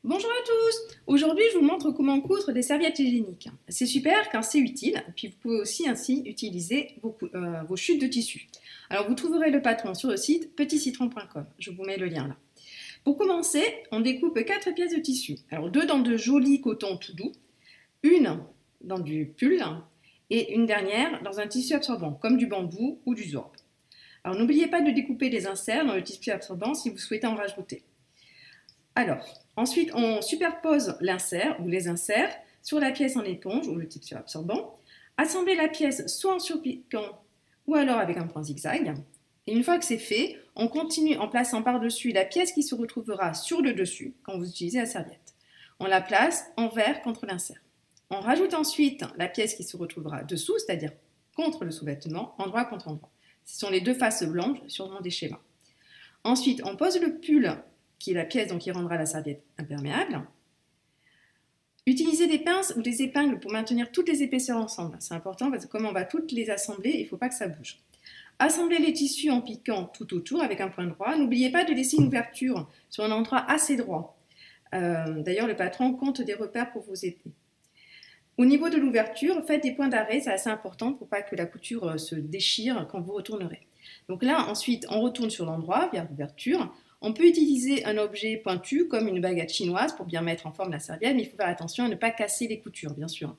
Bonjour à tous! Aujourd'hui, je vous montre comment coudre des serviettes hygiéniques. C'est super car c'est utile, puis vous pouvez aussi ainsi utiliser vos chutes de tissu. Alors, vous trouverez le patron sur le site petitcitron.com. Je vous mets le lien là. Pour commencer, on découpe 4 pièces de tissu. Alors, 2 dans de jolis cotons tout doux, une dans du pull et une dernière dans un tissu absorbant, comme du bambou ou du zorbe. Alors, n'oubliez pas de découper les inserts dans le tissu absorbant si vous souhaitez en rajouter. Alors, ensuite, on superpose l'insert ou les inserts sur la pièce en éponge ou le tissu absorbant. Assembler la pièce soit en surpiquant ou alors avec un point zigzag. Et une fois que c'est fait, on continue en plaçant par-dessus la pièce qui se retrouvera sur le dessus quand vous utilisez la serviette. On la place envers contre l'insert. On rajoute ensuite la pièce qui se retrouvera dessous, c'est-à-dire contre le sous-vêtement, endroit contre endroit. Ce sont les deux faces blanches sur des schémas. Ensuite, on pose le pull, qui est la pièce qui rendra la serviette imperméable. Utilisez des pinces ou des épingles pour maintenir toutes les épaisseurs ensemble. C'est important parce que comme on va toutes les assembler, il ne faut pas que ça bouge. Assemblez les tissus en piquant tout autour avec un point droit. N'oubliez pas de laisser une ouverture sur un endroit assez droit. D'ailleurs, le patron compte des repères pour vous aider. Au niveau de l'ouverture, faites des points d'arrêt, c'est assez important pour pas que la couture se déchire quand vous retournerez. Donc là, ensuite, on retourne sur l'endroit vers l'ouverture. On peut utiliser un objet pointu comme une baguette chinoise pour bien mettre en forme la serviette, mais il faut faire attention à ne pas casser les coutures, bien sûr.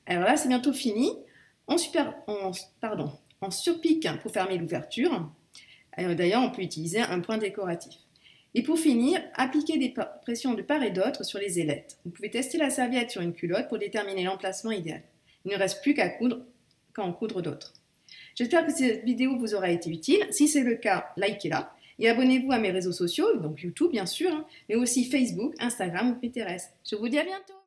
Alors là, c'est bientôt fini. On surpique pour fermer l'ouverture. D'ailleurs, on peut utiliser un point décoratif. Et pour finir, appliquez des pressions de part et d'autre sur les ailettes. Vous pouvez tester la serviette sur une culotte pour déterminer l'emplacement idéal. Il ne reste plus qu'à en coudre d'autres. J'espère que cette vidéo vous aura été utile. Si c'est le cas, likez-la. Et abonnez-vous à mes réseaux sociaux, donc YouTube bien sûr, mais aussi Facebook, Instagram ou Pinterest. Je vous dis à bientôt!